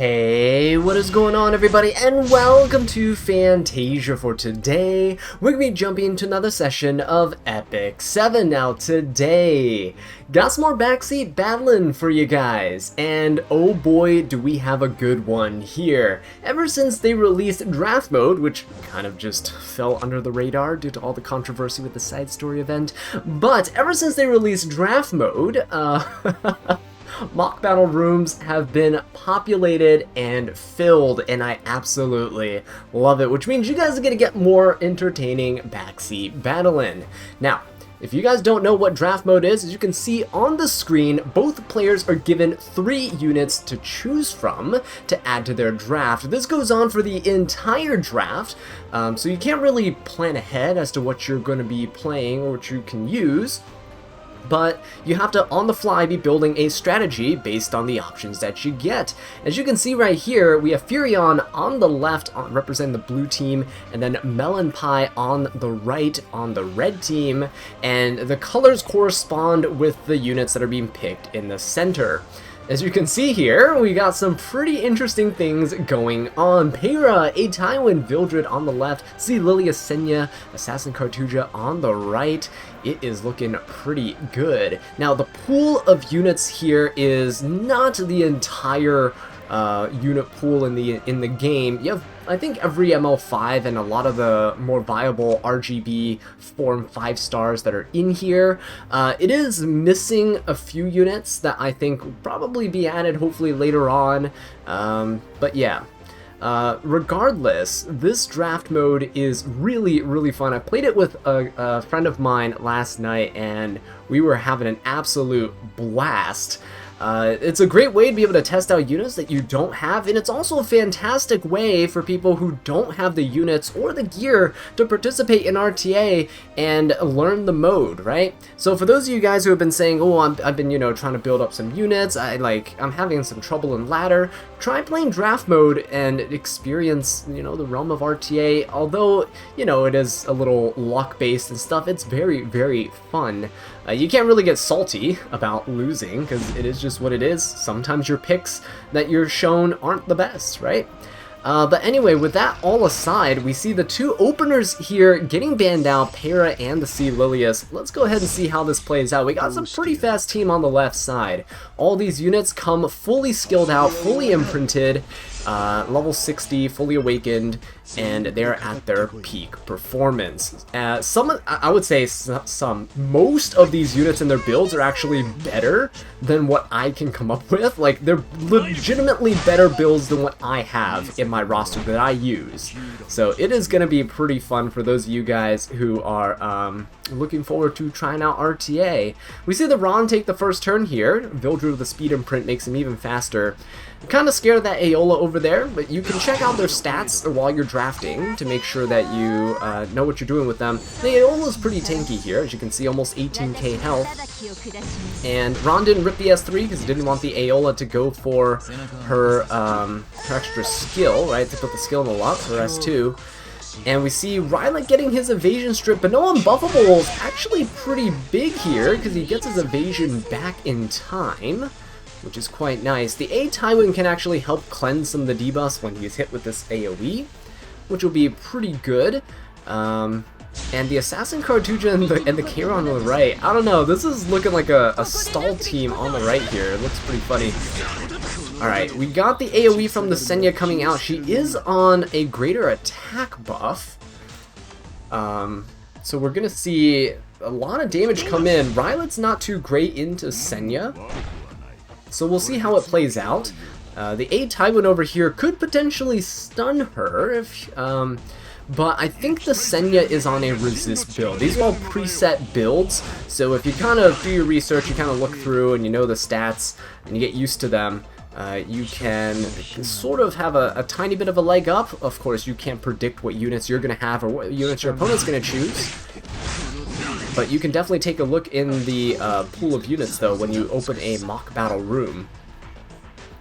Hey, what is going on everybody, and welcome to Fantasia. For today, we're going to be jumping into another session of Epic 7. Now today, got some more Backseat battling for you guys, and oh boy do we have a good one here. Ever since they released Draft Mode, which kind of just fell under the radar due to all the controversy with the side story event, but ever since they released Draft Mode, mock battle rooms have been populated and filled, and I absolutely love it, which means you guys are going to get more entertaining backseat battling. Now, if you guys don't know what draft mode is, as you can see on the screen, both players are given 3 units to choose from to add to their draft. This goes on for the entire draft, so you can't really plan ahead as to what you're going to be playing or what you can use. But you have to, on the fly, be building a strategy based on the options that you get. As you can see right here, we have Furion on the left, representing the blue team, and then Melon Pie on the right, on the red team, and the colors correspond with the units that are being picked in the center. As you can see here, we got some pretty interesting things going on. Peyra, A Tywin, Vildred on the left, Azallea, Senya, Assassin Cartuja on the right. It is looking pretty good. Now, the pool of units here is not the entire unit pool in the game. You have, I think, every ML5 and a lot of the more viable RGB form 5 stars that are in here. It is missing a few units that I think will probably be added hopefully later on, but yeah. Regardless, this draft mode is really fun. I played it with a friend of mine last night, and we were having an absolute blast. It's a great way to be able to test out units that you don't have, and it's also a fantastic way for people who don't have the units or the gear to participate in RTA and learn the mode, right? So for those of you guys who have been saying, oh, I've been, trying to build up some units, I'm having some trouble in ladder, try playing draft mode and experience, the realm of RTA. Although, it is a little luck-based and stuff, it's very fun. You can't really get salty about losing, because it is just what it is. Sometimes your picks that you're shown aren't the best, right? But anyway, with that all aside, we see the 2 openers here getting banned out, Peyra and the Sea Lilius. Let's go ahead and see how this plays out. We got some pretty fast team on the left side. All these units come fully skilled out, fully imprinted, level 60, fully awakened, and they're at their peak performance. I would say most of these units in their builds are actually better than what I can come up with. Like, they're legitimately better builds than what I have in my roster that I use. So it is going to be pretty fun for those of you guys who are looking forward to trying out RTA. We see the Ron take the first turn here. Vildred with the speed imprint makes him even faster. I'm kind of scared of that Aeola over there, but you can check out their stats while you're drafting to make sure that you know what you're doing with them. The Aeola is pretty tanky here, as you can see, almost 18k health. And Ron didn't rip the S3 because he didn't want the Aeola to go for her extra skill, right, to put the skill in the lot for S2. And we see Ryla getting his evasion strip, but no unbuffable is actually pretty big here because he gets his evasion back in time, which is quite nice. The A Tywin can actually help cleanse some of the debuffs when he's hit with this AoE, which will be pretty good. And the Assassin Cartuja and the Kara on the right, I don't know, this is looking like a stall team on the right here. It looks pretty funny. Alright, we got the AoE from the Senya coming out. She is on a greater attack buff. So we're gonna see a lot of damage come in. Rylet's not too great into Senya, so we'll see how it plays out. The A Tywin over here could potentially stun her, if, but I think the Senya is on a resist build. These are all preset builds, so if you kind of do your research, you kind of look through and you know the stats, and you get used to them, you can sort of have a tiny bit of a leg up. Of course, you can't predict what units you're going to have or what units your opponent's going to choose. But you can definitely take a look in the pool of units, though, when you open a mock battle room.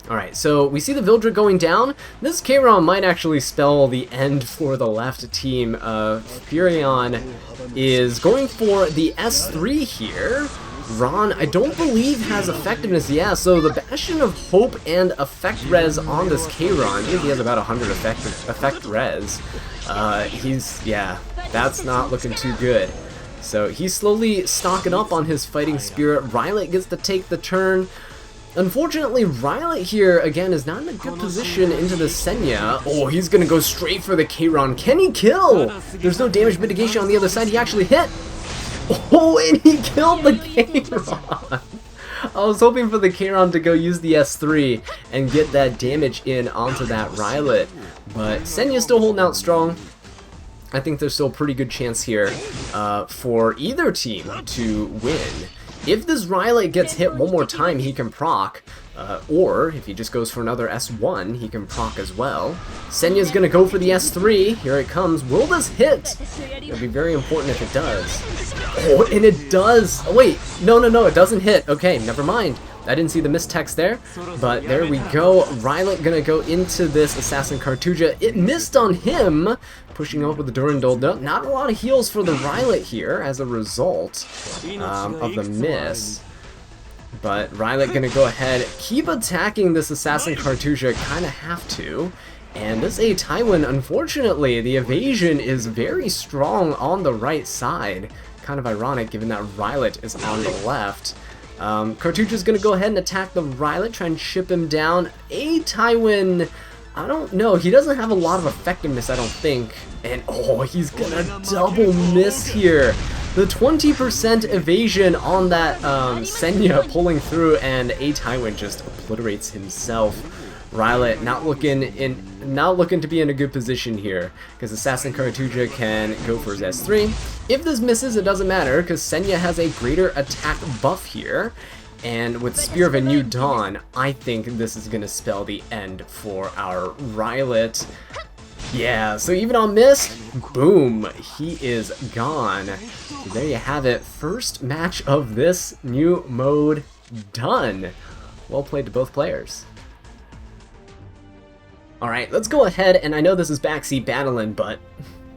Alright, so we see the Vildred going down. This Kairon might actually spell the end for the left team. Furion is going for the S3 here. Ron, I don't believe has effectiveness. Yeah, so the Bastion of Hope and effect res on this K-Ron. I think he has about 100 effect res. Yeah, that's not looking too good. So he's slowly stocking up on his fighting spirit. Rylot gets to take the turn. Unfortunately, Rylot here, again, is not in a good position into the Senya. Oh, he's going to go straight for the K-Ron. Can he kill? There's no damage mitigation on the other side. He actually hit. Oh, and he killed the K-Ron. I was hoping for the K-Ron to go use the S3 and get that damage in onto that Rylot. But Senya's still holding out strong. I think there's still a pretty good chance here for either team to win. If this Rylot gets hit one more time, he can proc, or if he just goes for another S1, he can proc as well. Senya's gonna go for the S3. Here it comes. Will this hit? It'll be very important if it does. Oh, and it does. Oh, wait, no, it doesn't hit. Okay, never mind. I didn't see the mistext there, but there we go. Rylot gonna go into this Assassin Cartuja. It missed on him, pushing up with the Durandal. Not a lot of heals for the Rylot here as a result of the miss. But Rylot gonna go ahead, keep attacking this Assassin Cartuja, kinda have to. And this A Tywin, unfortunately, the evasion is very strong on the right side. Kind of ironic given that Rylot is on the left. Cartuja's gonna go ahead and attack the Rylot, try and chip him down. A Tywin, I don't know, he doesn't have a lot of effectiveness, I don't think. And oh, he's gonna double miss here. The 20% evasion on that Senya pulling through, and A Tywin just obliterates himself. Rylot not looking to be in a good position here, because Assassin Cartuja can go for his S3. If this misses, it doesn't matter, because Senya has a greater attack buff here, and with Spear of a New Dawn, I think this is going to spell the end for our Rylot. Yeah, so even on miss, boom, he is gone. So there you have it, first match of this new mode done. Well played to both players. Alright, let's go ahead, and I know this is Backseat battling, but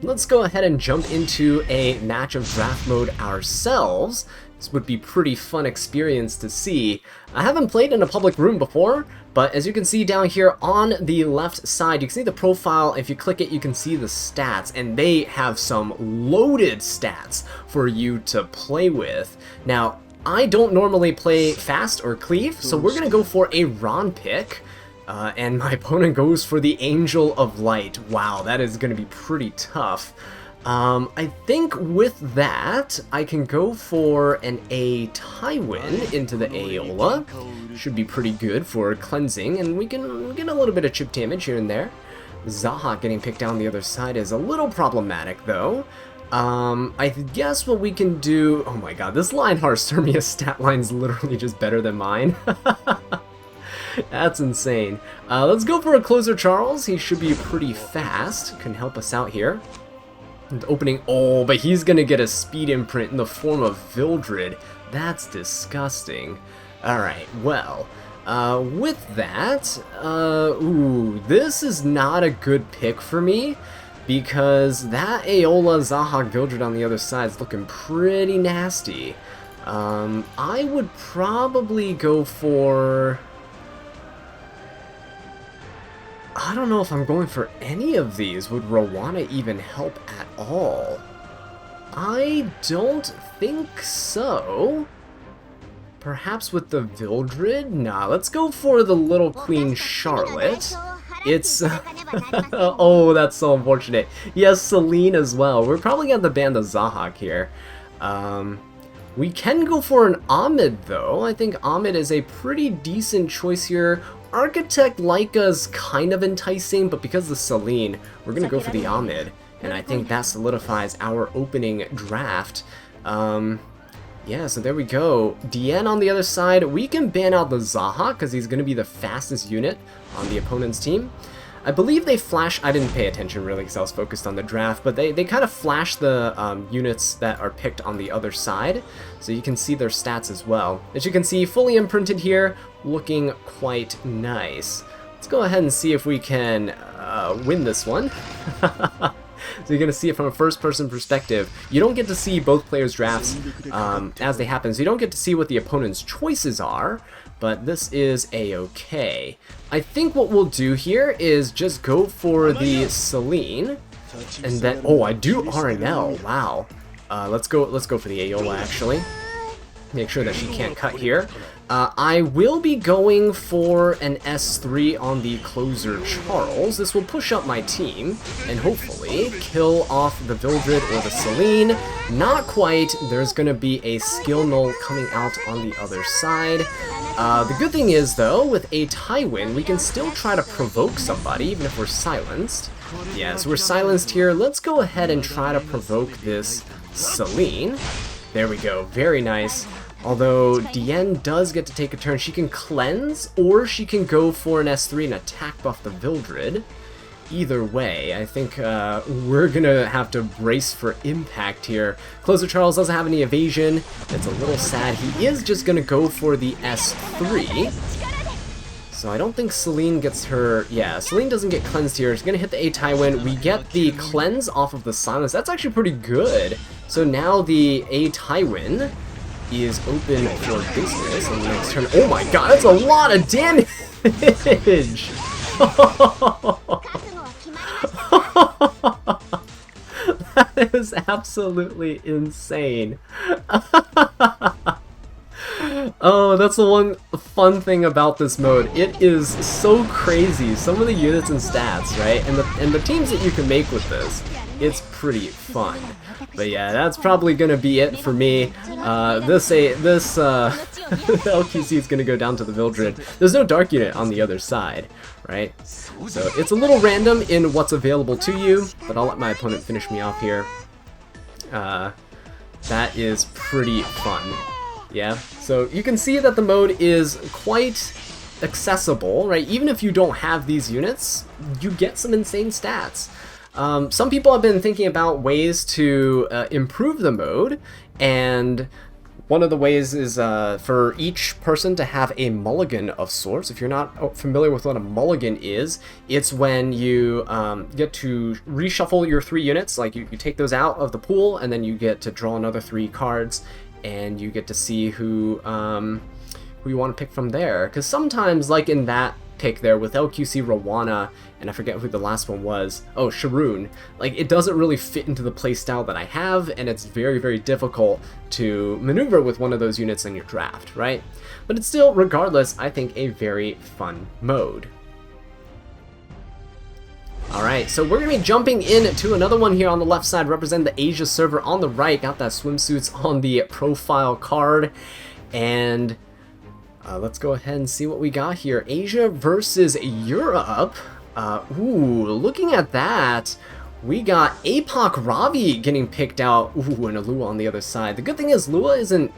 let's go ahead and jump into a match of draft mode ourselves. This would be pretty fun experience to see. I haven't played in a public room before, but as you can see down here on the left side, you can see the profile. If you click it, you can see the stats, and they have some loaded stats for you to play with. Now, I don't normally play fast or cleave, so we're going to go for a Ron pick. And my opponent goes for the Angel of Light. Wow, that is going to be pretty tough. I think with that, I can go for an A Tywin into the Aeola. Should be pretty good for cleansing, and we can get a little bit of chip damage here and there. Zaha getting picked down the other side is a little problematic, though. I guess what we can do... Oh my god, this Lionheart Sturmia stat line is literally just better than mine. That's insane. Let's go for a Closer Charles. He should be pretty fast. Can help us out here. And opening... Oh, but he's gonna get a speed imprint in the form of Vildred. That's disgusting. Alright, well... with that... ooh, this is not a good pick for me. Because that Aeola Zaha Vildred on the other side is looking pretty nasty. I would probably go for... I don't know if I'm going for any of these. Would Rowana even help at all? I don't think so. Perhaps with the Vildred? Nah, let's go for the little Queen Charlotte. It's... oh, that's so unfortunate. Yes, Celine as well. We're probably going to ban the Zahak here. We can go for an Ahmed, though. I think Ahmed is a pretty decent choice here. Architect Laika's kind of enticing, but because of Celine, we're going to go for the Ahmed. And I think that solidifies our opening draft. Yeah, so there we go. Dien on the other side. We can ban out the Zaha, because he's going to be the fastest unit on the opponent's team. I believe they flash... I didn't pay attention really because I was focused on the draft, but they kind of flash the units that are picked on the other side, so you can see their stats as well. As you can see, fully imprinted here, looking quite nice. Let's go ahead and see if we can win this one. So you're going to see it from a first-person perspective. You don't get to see both players' drafts as they happen, so you don't get to see what the opponent's choices are, but this is a-okay. I think what we'll do here is just go for the Celine, and then, oh, I do RNL, wow. Let's go for the Aola, actually. Make sure that she can't cut here. I will be going for an S3 on the closer Charles. This will push up my team and hopefully kill off the Vildred or the Celine. Not quite. There's going to be a skill null coming out on the other side. The good thing is, though, with a Tywin, we can still try to provoke somebody, even if we're silenced. Yeah, so we're silenced here. Let's go ahead and try to provoke this Celine. There we go. Very nice. Although Diane does get to take a turn. She can cleanse, or she can go for an S3 and attack buff the Vildred. Either way, I think we're gonna have to brace for impact here. Closer Charles doesn't have any evasion. It's a little sad. He is just gonna go for the S3. So I don't think Celine gets her... Yeah, Celine doesn't get cleansed here. She's gonna hit the A Tywin. We get the cleanse off of the silence. That's actually pretty good. So now the A Tywin is open for business on the next turn. Oh my god, that's a lot of damage! That is absolutely insane. Oh, that's the one fun thing about this mode. It is so crazy. Some of the units and stats, right? And the teams that you can make with this, it's pretty fun. But yeah, that's probably gonna be it for me. This LQC is gonna go down to the Vildred. There's no dark unit on the other side, right? So it's a little random in what's available to you, but I'll let my opponent finish me off here. That is pretty fun. Yeah, so you can see that the mode is quite accessible, right? Even if you don't have these units, you get some insane stats. Some people have been thinking about ways to improve the mode, and one of the ways is for each person to have a mulligan of sorts. If you're not familiar with what a mulligan is, it's when you get to reshuffle your 3 units, like you take those out of the pool, and then you get to draw another 3 cards, and you get to see who you want to pick from there. Because sometimes, like in that pick there with LQC Rowana, and I forget who the last one was, oh, Sharoon, like it doesn't really fit into the playstyle that I have, and it's very, very difficult to maneuver with one of those units in your draft, right? But it's still, regardless, I think a very fun mode. Alright, so we're going to be jumping into another one here on the left side, represent the Asia server on the right. Got that swimsuits on the profile card, and let's go ahead and see what we got here. Asia versus Europe. Ooh, looking at that, we got APOC Ravi getting picked out. Ooh, and a Lua on the other side. The good thing is Lua isn't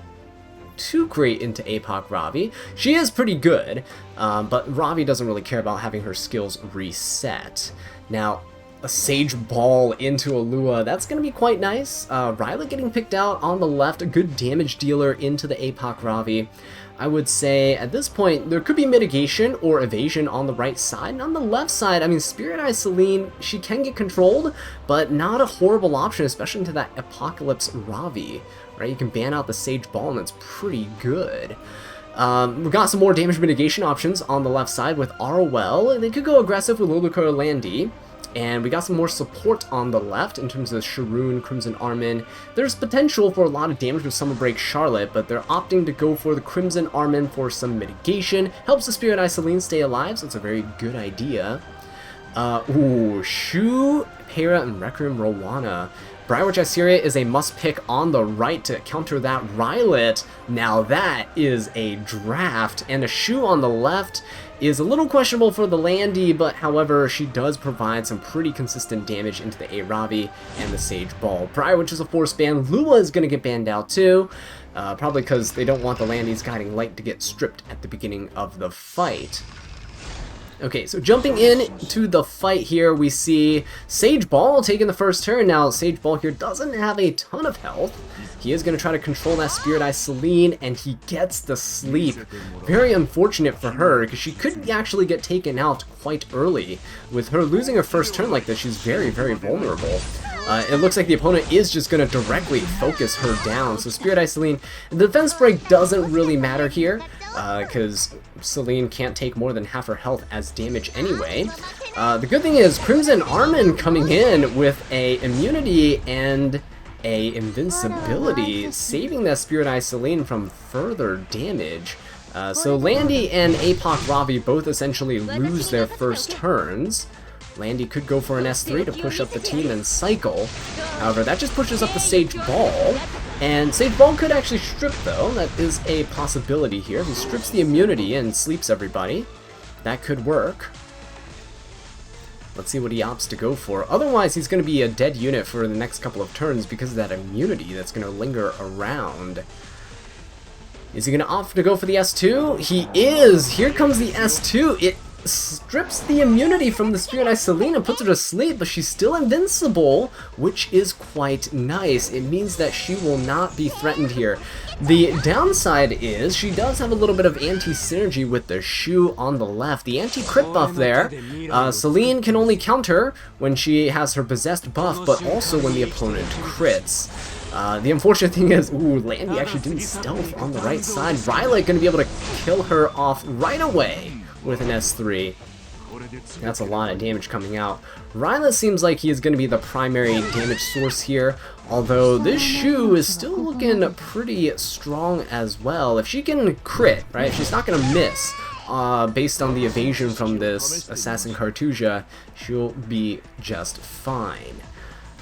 too great into APOC Ravi. She is pretty good, but Ravi doesn't really care about having her skills reset. Now, a Sage Ball into a Lua, that's going to be quite nice. Ryla getting picked out on the left, a good damage dealer into the APOC Ravi. I would say at this point there could be mitigation or evasion on the right side, and on the left side, I mean, Spirit Eye Celine, she can get controlled, but not a horrible option, especially into that Apocalypse Ravi, right? You can ban out the Sage Ball, and it's pretty good. We've got some more damage mitigation options on the left side with Arwell. They could go aggressive with Luluko Landy. And we got some more support on the left in terms of Sharoon, Crimson Armin. There's potential for a lot of damage with Summer Break Charlotte, but they're opting to go for the Crimson Armin for some mitigation. Helps the Spirit Eye Celine stay alive, so it's a very good idea. Ooh, Shu, Hera, and Requiem Rowana. Brywitch Assyria is a must-pick on the right to counter that Rylet. Now that is a draft, and a Shu on the left is a little questionable for the Landy, but however, she does provide some pretty consistent damage into the Aravi and the Sage Ball. Brywitch is a force ban. Lua is going to get banned out too, probably because they don't want the Landy's Guiding Light to get stripped at the beginning of the fight. Okay, so jumping in to the fight here, we see Sage Ball taking the first turn. Now, Sage Ball here doesn't have a ton of health. He is going to try to control that Spirit Eye Celine, and he gets the sleep. Very unfortunate for her, because she could actually get taken out quite early. With her losing her first turn like this, she's very, very vulnerable. It looks like the opponent is just going to directly focus her down. So Spirit Eye Celine, the defense break doesn't really matter here, because Celine can't take more than half her health as damage anyway. The good thing is Crimson Armin coming in with a immunity and a invincibility, saving that Spirit Eye Celine from further damage. So Landy and APOC Ravi both essentially lose their first turns. Landy could go for an S3 to push up the team and cycle. However, that just pushes up the Sage Ball. And Sage Ball could actually strip, though. That is a possibility here. If he strips the immunity and sleeps everybody, that could work. Let's see what he opts to go for. Otherwise, he's going to be a dead unit for the next couple of turns because of that immunity that's going to linger around. Is he going to opt to go for the S2? He is! Here comes the S2! It strips the immunity from the Spirit Eye Celine and puts her to sleep, but she's still invincible, which is quite nice. It means that she will not be threatened here. The downside is she does have a little bit of anti-synergy with the Shu on the left. The anti-crit buff there, Celine can only counter when she has her possessed buff, but also when the opponent crits. The unfortunate thing is, Landy actually didn't stealth on the right side. Rylot gonna be able to kill her off right away with an S3. That's a lot of damage coming out. Rylot seems like he is going to be the primary damage source here, although this Shu is still looking pretty strong as well. If she can crit, right, if she's not going to miss, based on the evasion from this Assassin Cartusia, she'll be just fine.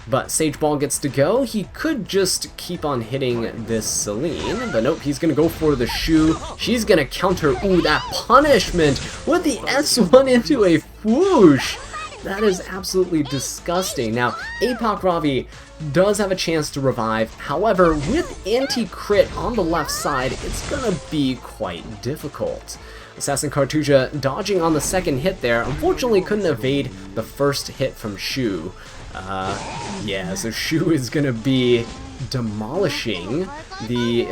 But Sage Ball gets to go. He could just keep on hitting this Celine, but nope, he's gonna go for the Shu. She's gonna counter, that punishment with the S1 into a whoosh. That is absolutely disgusting. Now, APOC Ravi does have a chance to revive. However, with anti-crit on the left side, it's gonna be quite difficult. Assassin Cartusia dodging on the second hit there. Unfortunately, couldn't evade the first hit from Shu. Yeah, so Shu is gonna be demolishing the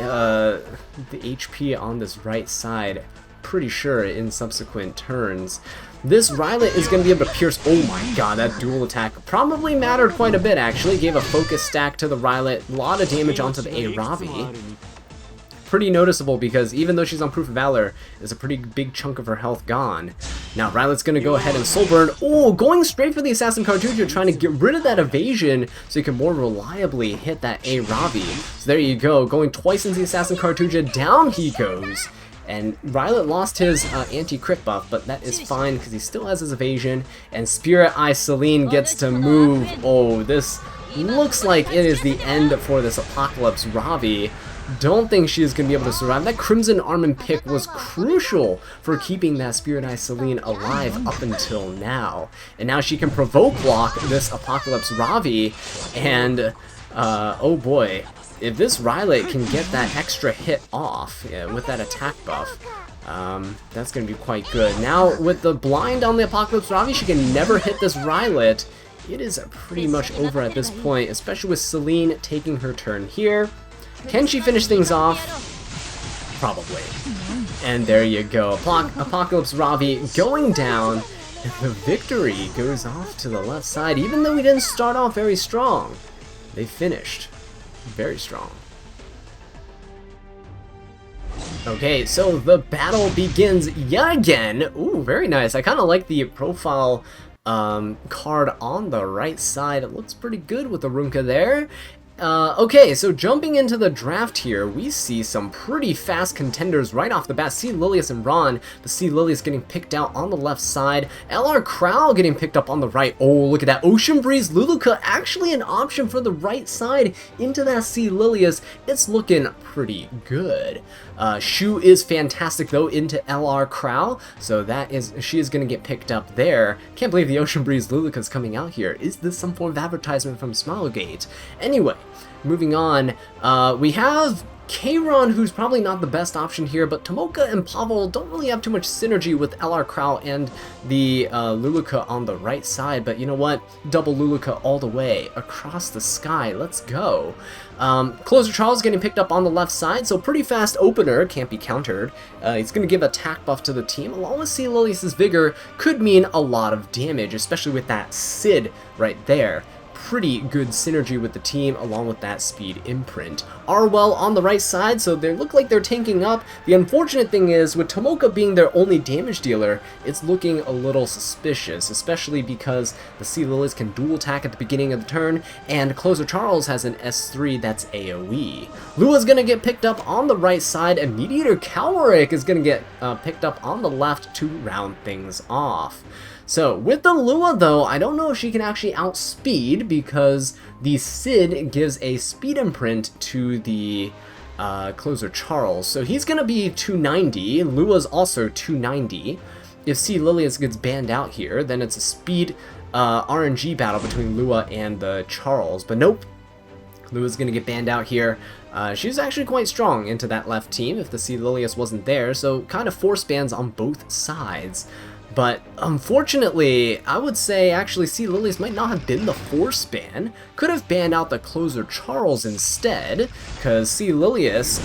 HP on this right side, pretty sure, in subsequent turns. This Rylot is gonna be able to pierce. Oh my god, that dual attack probably mattered quite a bit, actually. Gave a focus stack to the Rylot, a lot of damage onto the A Ravi. Pretty noticeable because even though she's on Proof of Valor, there's a pretty big chunk of her health gone. Now Rylot's gonna go ahead and Soul Burn. Going straight for the Assassin Cartusia, trying to get rid of that evasion so you can more reliably hit that A Ravi. So there you go, going twice into the Assassin Cartusia, down he goes. And Rylot lost his anti-crit buff, but that is fine because he still has his evasion. And Spirit Eye Celine gets to move. This looks like it is the end for this Apocalypse Ravi. Don't think she is going to be able to survive. That Crimson Armin pick was crucial for keeping that Spirit Eye Celine alive up until now. And now she can provoke block this Apocalypse Ravi, and oh boy, if this Rylot can get that extra hit off with that attack buff, that's going to be quite good. Now with the blind on the Apocalypse Ravi, she can never hit this Rylot. It is pretty much over at this point, especially with Celine taking her turn here. Can she finish things off? Probably. And there you go. Apocalypse Ravi going down, and the victory goes off to the left side. Even though we didn't start off very strong, they finished very strong. Okay, so the battle begins yet again. Very nice. I kind of like the profile card on the right side. It looks pretty good with the Runka there. Okay, so jumping into the draft here, we see some pretty fast contenders right off the bat. C. Lilius and Ron, but C. Lilius getting picked out on the left side. LR Crow getting picked up on the right. Look at that. Ocean Breeze Luluka, actually an option for the right side into that C. Lilius. It's looking pretty good. Shu is fantastic though into LR Crow, so she is going to get picked up there. Can't believe the Ocean Breeze Luluka is coming out here. Is this some form of advertisement from Smilegate? Anyway, moving on, we have Kayron, who's probably not the best option here, but Tomoka and Pavel don't really have too much synergy with LR Crow and the Luluka on the right side, but you know what? Double Luluka all the way, across the sky, let's go. Closer Charles getting picked up on the left side, so pretty fast opener, can't be countered. It's going to give attack buff to the team, along with C. Lilius' Vigor, could mean a lot of damage, especially with that Sid right there. Pretty good synergy with the team, along with that speed imprint. Arwell on the right side, so they look like they're tanking up. The unfortunate thing is, with Tomoka being their only damage dealer, it's looking a little suspicious, especially because the Sea Lilies can dual attack at the beginning of the turn, and Closer Charles has an S3 that's AoE. Lua's gonna get picked up on the right side, and Mediator Calric is gonna get picked up on the left to round things off. So, with the Lua though, I don't know if she can actually outspeed because the Sid gives a speed imprint to the Closer Charles. So he's going to be 290, Lua's also 290. If C. Lilius gets banned out here, then it's a speed RNG battle between Lua and the Charles. But nope, Lua's going to get banned out here. She's actually quite strong into that left team if the C. Lilius wasn't there, so kind of force bans on both sides. But unfortunately, I would say actually C. Lilius might not have been the force ban. Could have banned out the Closer Charles instead, because C. Lilius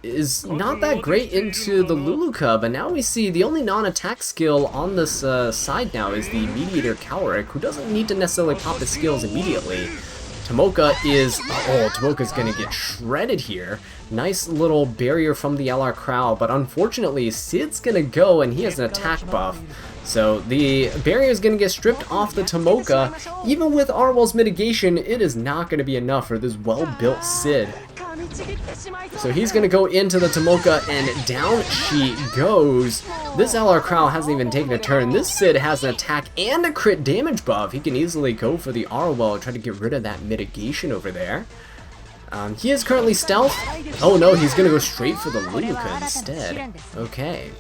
is not that great into the Luluka, but now we see the only non-attack skill on this side now is the Mediator Calric, who doesn't need to necessarily pop his skills immediately. Tomoka is, Tomoka's gonna get shredded here. Nice little barrier from the LR Crow, but unfortunately Sid's gonna go and he has an attack buff. So the barrier is gonna get stripped off the Tomoka. Even with Arwell's mitigation, it is not gonna be enough for this well-built Sid. So he's gonna go into the Tomoka and down she goes. This LR Crow hasn't even taken a turn. This Sid has an attack and a crit damage buff. He can easily go for the Arwell and try to get rid of that mitigation over there. He is currently stealth. Oh no, he's gonna go straight for the Luluka instead. Okay.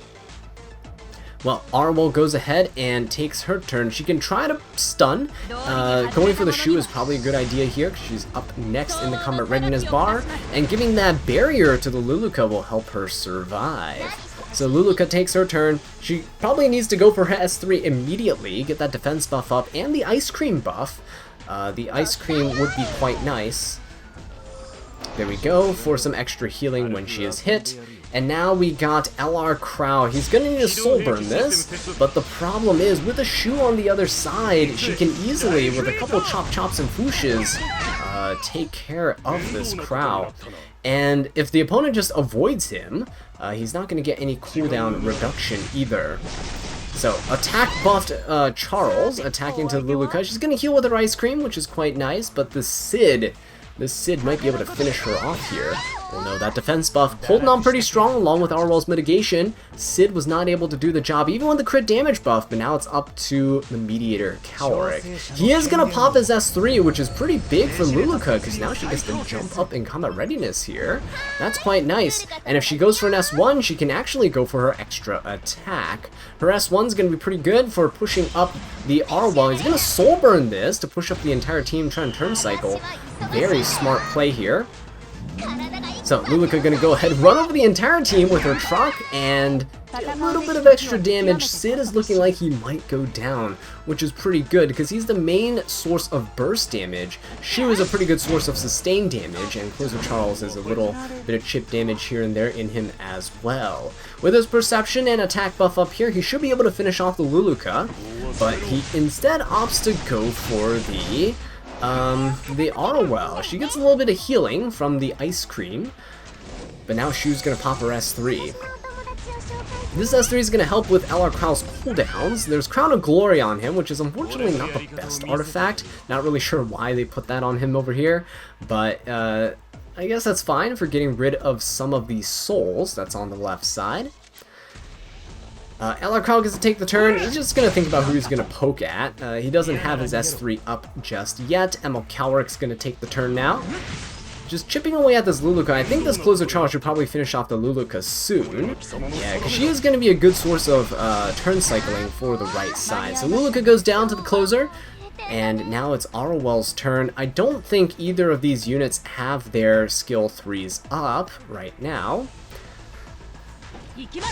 Well, Arwell goes ahead and takes her turn. She can try to stun. Going for the Shu is probably a good idea here because she's up next in the combat readiness bar, and giving that barrier to the Luluka will help her survive. So Luluka takes her turn. She probably needs to go for her S3 immediately, get that defense buff up, and the ice cream buff. The ice cream would be quite nice. There we go, for some extra healing when she is hit. And now we got LR Crow. He's gonna need to soul burn this, but the problem is, with a Shu on the other side, she can easily, with a couple chop chops and fooshes, take care of this Crow. And if the opponent just avoids him, he's not gonna get any cooldown reduction either. So, attack buffed Charles, attacking to Luluka. She's gonna heal with her ice cream, which is quite nice, but the Sid might be able to finish her off here. Well, no, that defense buff holding on pretty strong along with Arwell's mitigation. Sid was not able to do the job even with the crit damage buff, but now it's up to the Mediator Calric. He is going to pop his S3, which is pretty big for Luluka, because now she gets to jump up in combat readiness here. That's quite nice. And if she goes for an S1, she can actually go for her extra attack. Her S1 is going to be pretty good for pushing up the Arwell. He's going to soul burn this to push up the entire team turn cycle. Very smart play here. So Luluka gonna go ahead and run over the entire team with her truck and a little bit of extra damage. Sid is looking like he might go down, which is pretty good because he's the main source of burst damage. Shu is a pretty good source of sustained damage, and Closer Charles is a little bit of chip damage here and there in him as well. With his perception and attack buff up here, he should be able to finish off the Luluka, but he instead opts to go for the Arwell. She gets a little bit of healing from the ice cream, but now Shu's gonna pop her S3. This S3 is gonna help with LR Crow's cooldowns. There's Crown of Glory on him, which is unfortunately not the best artifact. Not really sure why they put that on him over here, but I guess that's fine for getting rid of some of these souls that's on the left side. LR Crow gets to take the turn. He's just going to think about who he's going to poke at. He doesn't have his S3 up just yet. ML Calric's going to take the turn now. Just chipping away at this Luluka. I think this Closer Charles should probably finish off the Luluka soon. Yeah, because she is going to be a good source of turn cycling for the right side. So Luluka goes down to the Closer. And now it's Arwell's turn. I don't think either of these units have their skill 3s up right now.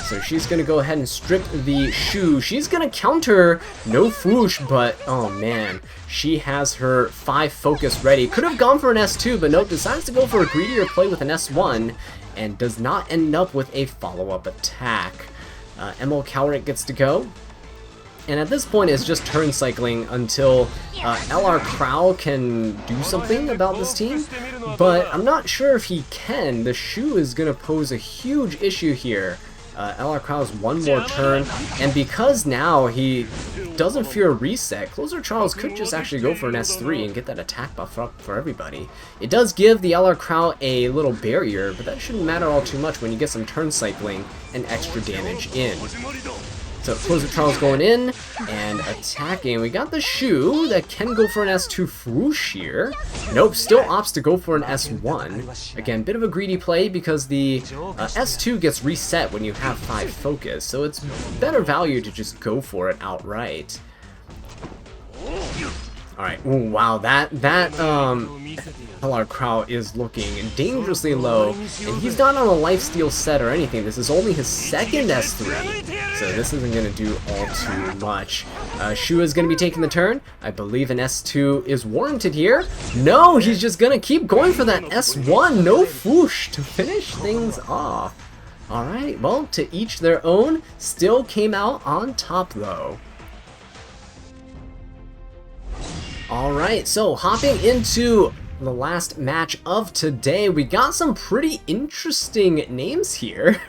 So she's going to go ahead and strip the Shu. She's going to counter no Foosh, but oh man, she has her 5 focus ready. Could have gone for an S2, but nope, decides to go for a greedier play with an S1 and does not end up with a follow-up attack. Emil Cowrick gets to go. And at this point, it's just turn cycling until LR Crow can do something about this team. But I'm not sure if he can. The Shu is going to pose a huge issue here. LR Crow's one more turn, and because now he doesn't fear a reset, Closer Charles could just actually go for an S3 and get that attack buff up for everybody. It does give the LR Crow a little barrier, but that shouldn't matter all too much when you get some turn cycling and extra damage in. So Closer Charles going in and attacking. We got the Shu that can go for an S2 Foosh here. Nope, still opts to go for an S1. Again, bit of a greedy play because the S2 gets reset when you have 5 focus, so it's better value to just go for it outright. Alright, wow, that LR Crow is looking dangerously low, and he's not on a lifesteal set or anything. This is only his second S3, so this isn't going to do all too much. Shu is going to be taking the turn. I believe an S2 is warranted here. No, he's just going to keep going for that S1. No Foosh to finish things off. Alright, well, to each their own. Still came out on top, though. Alright, so hopping into the last match of today, we got some pretty interesting names here.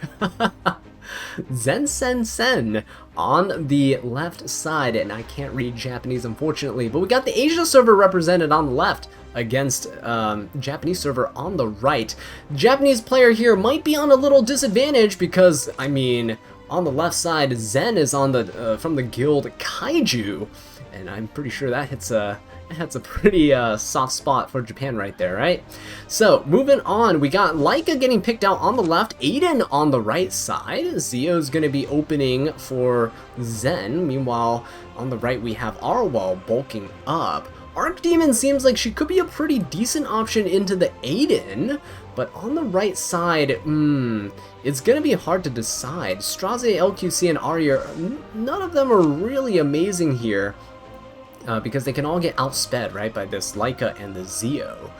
Zen Sen Sen on the left side, and I can't read Japanese unfortunately, but we got the Asia server represented on the left against Japanese server on the right. Japanese player here might be on a little disadvantage because, I mean, on the left side, Zen is on the from the guild Kaiju, and I'm pretty sure that hits a pretty soft spot for Japan right there, right? So, moving on, we got Leica getting picked out on the left, Aiden on the right side. Zio's going to be opening for Zen. Meanwhile, on the right, we have Arwell bulking up. Arcdemon seems like she could be a pretty decent option into the Aiden, but on the right side, it's going to be hard to decide. Straze, LQC, and Arya, none of them are really amazing here. Because they can all get outsped, right, by this Leica and the Zio.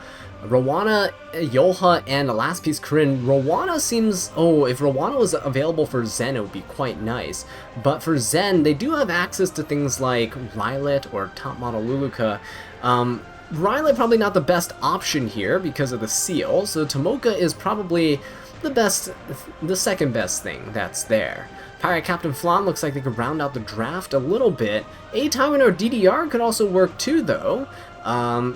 Rowana, Yoha, and the last piece, Corinne. Rowana seems... Oh, if Rowana was available for Zen, it would be quite nice. But for Zen, they do have access to things like Rylet or top model Luluka. Rylet probably not the best option here because of the seal, so Tomoka is probably the second best thing that's there. Pirate Captain Flan looks like they could round out the draft a little bit. A-Tywin or DDR could also work too, though.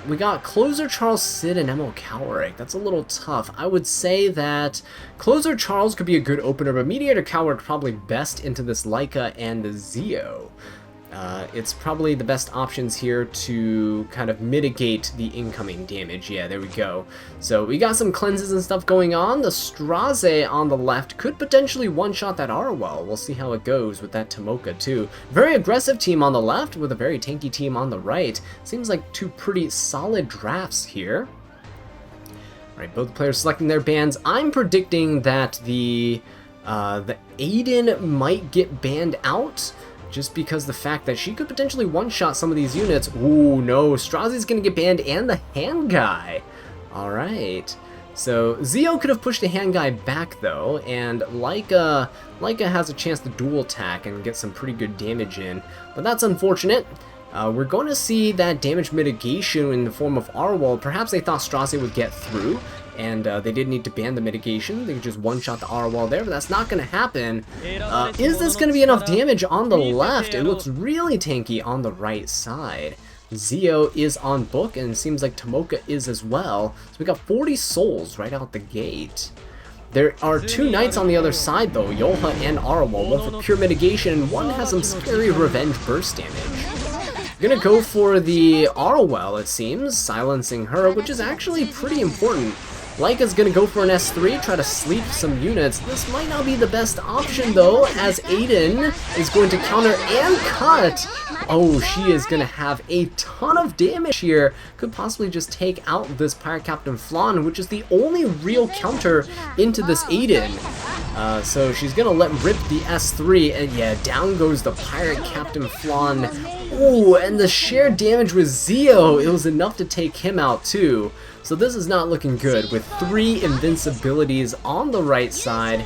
We got Closer Charles, Sid, and Emil Cowrick. That's a little tough. I would say that Closer Charles could be a good opener, but Mediator Cowrick probably best into this Leica and the Zio. It's probably the best options here to kind of mitigate the incoming damage. Yeah, there we go. So we got some cleanses and stuff going on. The Straze on the left could potentially one-shot that Arwell. We'll see how it goes with that Tomoka too. Very aggressive team on the left with a very tanky team on the right. Seems like two pretty solid drafts here. Alright, both players selecting their bans. I'm predicting that the Aiden might get banned out, just because the fact that she could potentially one-shot some of these units. Ooh, no, Strazi's gonna get banned and the hand guy. Alright, so Zio could have pushed the hand guy back though, and Leica has a chance to dual attack and get some pretty good damage in, but that's unfortunate. We're going to see that damage mitigation in the form of Arwell. Perhaps they thought Straze would get through, and they didn't need to ban the mitigation. They could just one-shot the Arwell there, but that's not going to happen. Is this going to be enough damage on the left? It looks really tanky on the right side. Zio is on book, and it seems like Tomoka is as well. So we got 40 souls right out the gate. There are two knights on the other side though, Yoha and Arwell. One for pure mitigation, and one has some scary revenge burst damage. Gonna go for the Arwell, it seems, silencing her, which is actually pretty important. Leica's gonna go for an S3, try to sleep some units. This might not be the best option though, as Aiden is going to counter and cut. Oh, she is going to have a ton of damage here. Could possibly just take out this Pirate Captain Flan, which is the only real counter into this Aiden. So she's going to let rip the S3, and yeah, down goes the Pirate Captain Flan. Ooh, and the sheer damage with Zio, it was enough to take him out too. So this is not looking good with 3 invincibilities on the right side.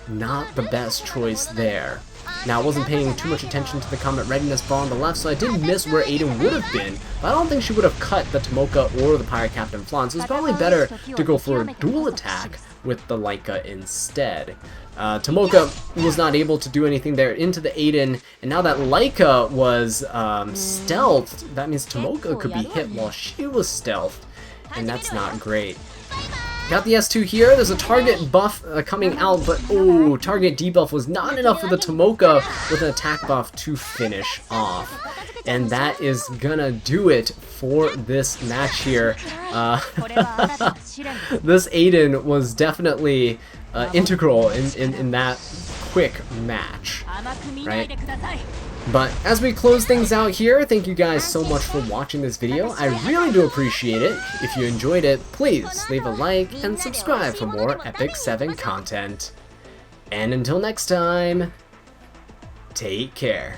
Not the best choice there. Now, I wasn't paying too much attention to the combat readiness bar on the left, so I did miss where Aiden would have been, but I don't think she would have cut the Tomoka or the Pirate Captain Flan, so it's probably better to go for a dual attack with the Leica instead. Tomoka was not able to do anything there into the Aiden, and now that Leica was stealthed, that means Tomoka could be hit while she was stealthed, and that's not great. Got the S2 here, there's a target buff coming out, but oh, target debuff was not enough for the Tomoka with an attack buff to finish off. And that is gonna do it for this match here. This Aiden was definitely integral in that quick match, right? But as we close things out here, thank you guys so much for watching this video. I really do appreciate it. If you enjoyed it, please leave a like and subscribe for more Epic 7 content. And until next time, take care.